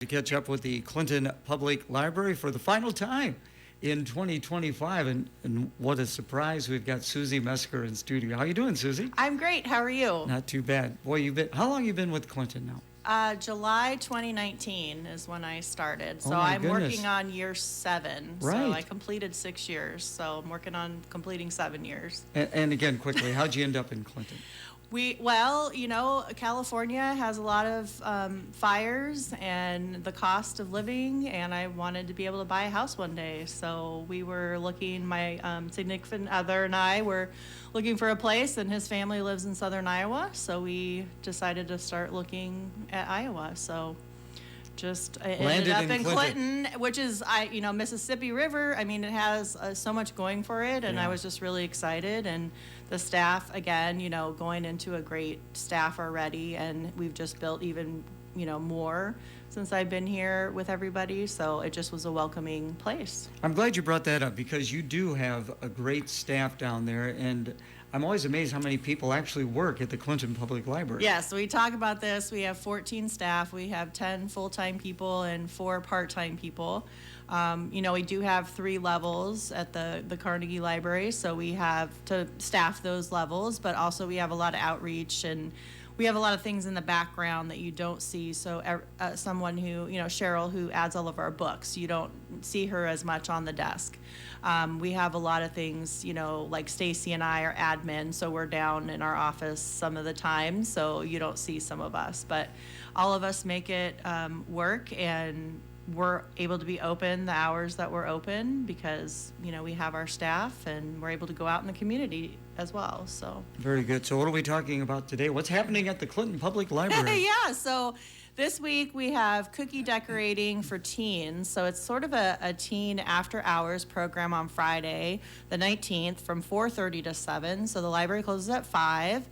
to catch up with the Clinton Public Library for the final time in 2025. And what a surprise. We've got Susie Mesecher in studio. How you doing, Susie? I'm great. How are you? Not too bad. Boy, how long you been with Clinton now? July 2019 is when I started. So Oh my I'm goodness. working on year 7. Right. So I completed 6 years. So I'm working on completing 7 years. And again, quickly, how'd you end up in Clinton? California has a lot of fires and the cost of living, and I wanted to be able to buy a house one day. So we were looking, my significant other and I were looking for a place, and his family lives in southern Iowa. So we decided to start looking at Iowa. So I ended Landed up in in Clinton. Clinton, which is, Mississippi River. I mean, it has so much going for it, and Yeah. I was just really excited. And the staff, again, going into a great staff already, and we've just built even, more since I've been here with everybody. So it just was a welcoming place. I'm glad you brought that up because you do have a great staff down there, and I'm always amazed how many people actually work at the Clinton Public Library. Yes, we talk about this. We have 14 staff. We have 10 full-time people and 4 part-time people. We do have 3 levels at the Carnegie Library, so we have to staff those levels, but also we have a lot of outreach, and we have a lot of things in the background that you don't see. So someone who, Cheryl, who adds all of our books, you don't see her as much on the desk. We have a lot of things, like Stacy and I are admin, so we're down in our office some of the time, so you don't see some of us. But all of us make it work, and we're able to be open the hours that we're open because, we have our staff, and we're able to go out in the community as well. So Very good. So what are we talking about today? What's happening at the Clinton Public Library? yeah, so this week we have cookie decorating for teens. So it's sort of a teen after hours program on Friday, the 19th, from 4:30 to 7. So the library closes at 5.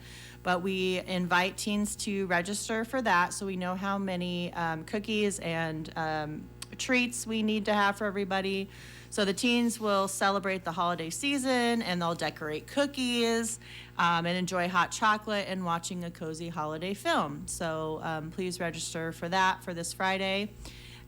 But we invite teens to register for that, so we know how many cookies and treats we need to have for everybody. So the teens will celebrate the holiday season, and they'll decorate cookies and enjoy hot chocolate and watching a cozy holiday film. So please register for that for this Friday.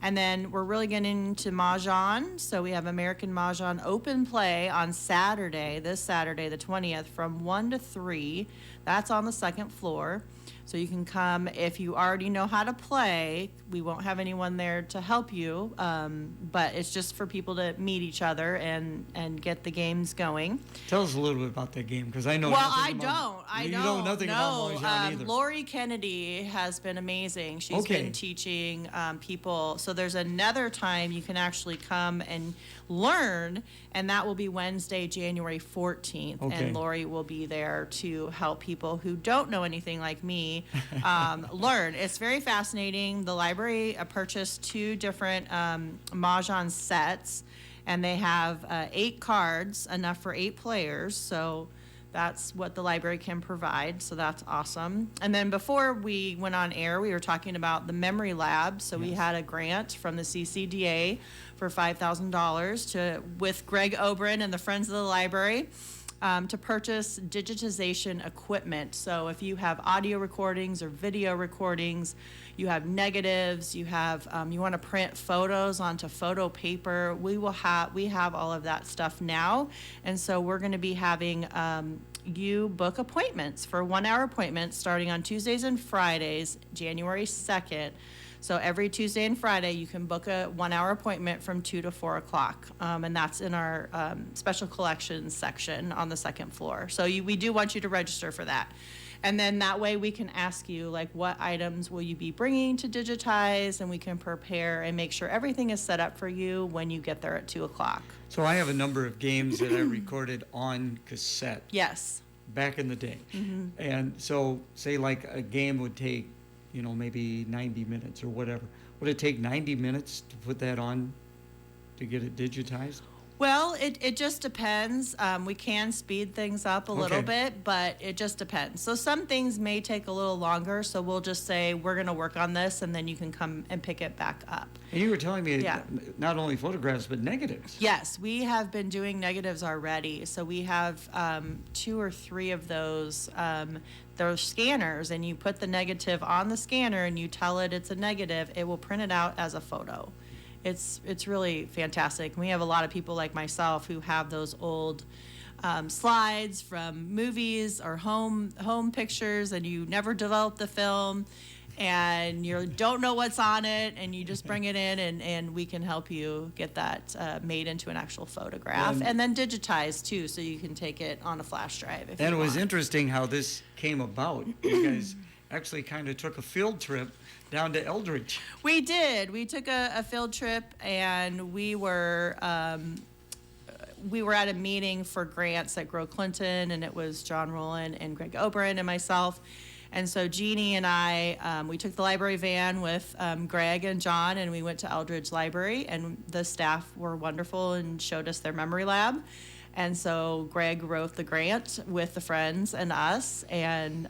And then we're really getting into Mahjong. So we have American Mahjong Open Play on Saturday, this Saturday, the 20th, from 1 to 3. That's on the 2nd floor. So you can come if you already know how to play. We won't have anyone there to help you, but it's just for people to meet each other and get the games going. Tell us a little bit about that game, because I know Well, nothing I about, don't. you know nothing about Mahjong either. Lori Kennedy has been amazing. She's Okay. been teaching people. So there's another time you can actually come and learn, and that will be Wednesday, January 14th. Okay. And Lori will be there to help people who don't know anything like me learn. It's very fascinating. The library purchased 2 different Mahjong sets, and they have 8 cards, enough for 8 players. So that's what the library can provide, so that's awesome. And then before we went on air, we were talking about the Memory Lab. So we had a grant from the CCDA for $5,000 with Greg Obrin and the Friends of the Library to purchase digitization equipment. So if you have audio recordings or video recordings, you have negatives, you want to print photos onto photo paper, we have all of that stuff now. And so we're going to be having you book appointments for 1-hour appointments starting on Tuesdays and Fridays, January 2nd. So every Tuesday and Friday, you can book a 1-hour appointment from 2 to 4 o'clock. And that's in our special collections section on the 2nd floor. So we do want you to register for that. And then that way we can ask you, like, what items will you be bringing to digitize, and we can prepare and make sure everything is set up for you when you get there at 2 o'clock. So I have a number of games that I recorded on cassette Yes. back in the day. Mm-hmm. And so say like a game would take, maybe 90 minutes or whatever. Would it take 90 minutes to put that on to get it digitized? Well, it just depends. We can speed things up a little Okay. bit, but it just depends. So some things may take a little longer, so we'll just say we're going to work on this, and then you can come and pick it back up. And you were telling me Yeah. not only photographs, but negatives. Yes, we have been doing negatives already. So we have 2 or 3 of those they're scanners, and you put the negative on the scanner and you tell it it's a negative, it will print it out as a photo. It's really fantastic. We have a lot of people like myself who have those old slides from movies or home pictures, and you never develop the film, and you don't know what's on it, and you just bring it in, and we can help you get that made into an actual photograph, and then digitized too, so you can take it on a flash drive if And you it was want. interesting how this came about. You guys actually kind of took a field trip down to Eldridge. We did. We took a field trip, and we were at a meeting for grants at Grow Clinton, and it was John Rowland and Greg Oberon and myself. And so Jeannie and I, we took the library van with Greg and John, and we went to Eldridge Library, and the staff were wonderful and showed us their memory lab. And so Greg wrote the grant with the friends and us, and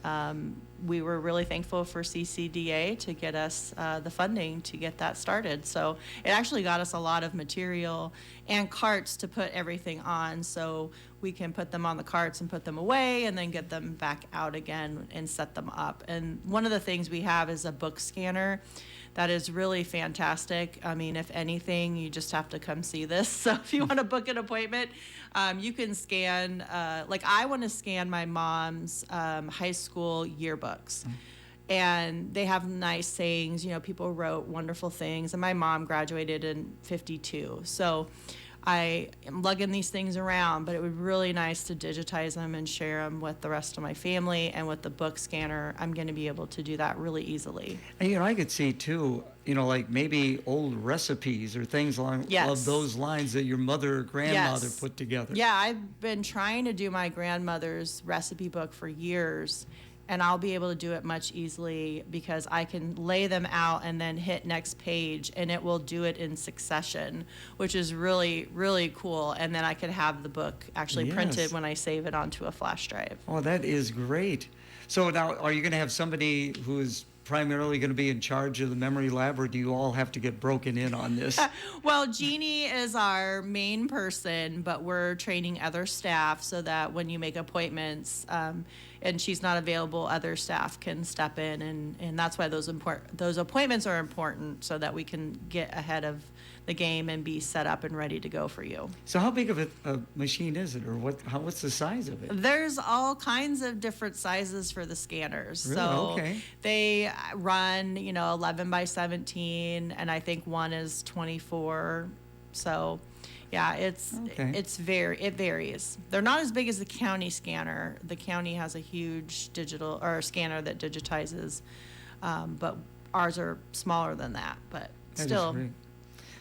we were really thankful for CCDA to get us the funding to get that started. So it actually got us a lot of material and carts to put everything on, so we can put them on the carts and put them away and then get them back out again and set them up. And one of the things we have is a book scanner that is really fantastic. I mean, if anything, you just have to come see this. So if you want to book an appointment, you can scan, like I want to scan my mom's high school yearbooks. And they have nice sayings, people wrote wonderful things. And my mom graduated in 52. So I am lugging these things around, but it would be really nice to digitize them and share them with the rest of my family. And with the book scanner, I'm going to be able to do that really easily. And I could see too, like maybe old recipes or things along of those lines that your mother or grandmother put together. Yeah, I've been trying to do my grandmother's recipe book for years, and I'll be able to do it much easily because I can lay them out and then hit next page, and it will do it in succession, which is really, really cool. And then I could have the book actually printed when I save it onto a flash drive. Oh, that is great. So now, are you going to have somebody who is primarily going to be in charge of the memory lab, or do you all have to get broken in on this? Well, Jeannie is our main person, but we're training other staff so that when you make appointments and she's not available, other staff can step in, and that's why those appointments are important, so that we can get ahead of the game and be set up and ready to go for you. So how big of a machine is it, or what's the size of it? There's all kinds of different sizes for the scanners. Really? So Okay. they run, 11 by 17, and I think one is 24. So yeah, it varies. They're not as big as the county scanner. The county has a huge digital or scanner that digitizes, but ours are smaller than that. But That is still. great.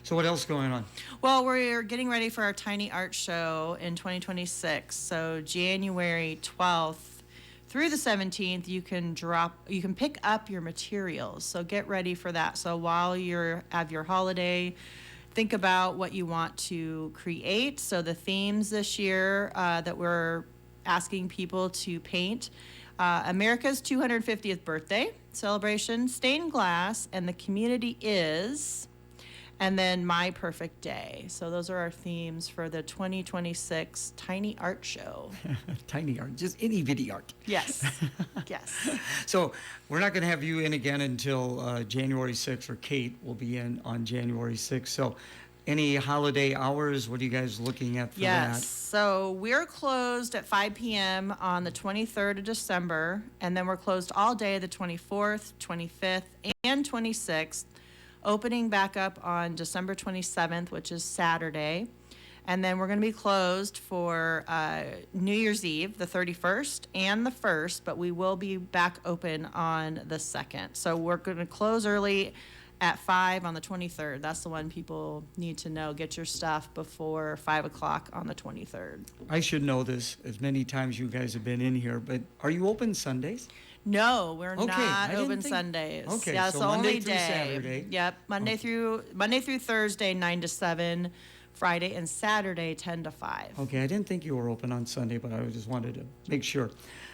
So what else going on? Well, we're getting ready for our Tiny Art Show in 2026. So January 12th through the 17th, you can pick up your materials. So get ready for that. So while you have your holiday, think about what you want to create. So the themes this year that we're asking people to paint: America's 250th birthday celebration, stained glass, and the community is. And then My Perfect Day. So those are our themes for the 2026 Tiny Art Show. Tiny art, just itty bitty art. Yes, yes. So we're not going to have you in again until January 6th, or Kate will be in on January 6th. So any holiday hours, what are you guys looking at for Yes, that? so we're closed at 5 p.m. on the 23rd of December, and then we're closed all day the 24th, 25th, and 26th. Opening back up on December 27th, which is Saturday. And then we're going to be closed for New Year's Eve, the 31st and the 1st, but we will be back open on the 2nd. So we're going to close early at 5 on the 23rd. That's the one people need to know. Get your stuff before 5 o'clock on the 23rd. I should know this as many times you guys have been in here, but are you open Sundays? No, we're Okay, I not didn't open think- Sundays. Okay, Yeah, it's so the Monday only through day. Saturday. Yep, Monday through Thursday, 9 to 7, Friday and Saturday, 10 to 5. Okay, I didn't think you were open on Sunday, but I just wanted to make sure.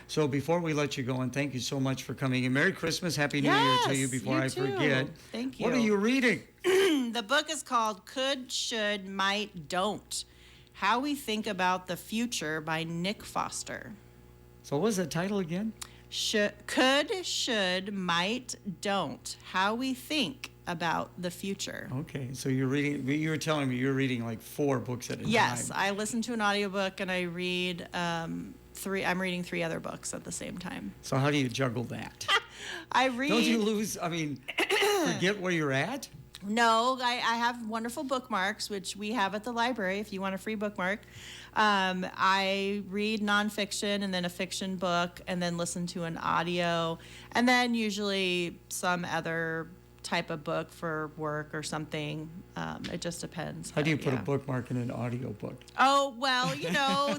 So before we let you go, and thank you so much for coming in. Merry Christmas, Happy New Year to you Yes, before you I too. forget. Thank you. What are you reading? The book is called Could, Should, Might, Don't: How We Think About the Future by Nick Foster. So what was the title again? Could, should, might, don't. How we think about the future. Okay, so you're reading, you were telling me you're reading like 4 books at a Yes, time. I listen to an audiobook and I read I'm reading 3 other books at the same time. So how do you juggle that? I read. Don't you lose, forget where you're at? No, I have wonderful bookmarks, which we have at the library if you want a free bookmark. I read nonfiction and then a fiction book and then listen to an audio and then usually some other type of book for work or something. It just depends. How do you but put a yeah. bookmark in an audio book? Oh, well,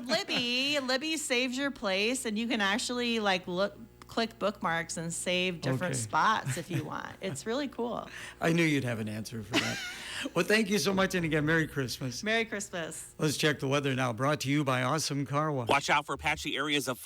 Libby saves your place and you can actually click bookmarks and save different Okay. spots if you want. It's really cool. I knew you'd have an answer for that. Well, thank you so much, and again, Merry Christmas. Merry Christmas. Let's check the weather now, brought to you by Awesome Car Wash. Watch out for patchy areas of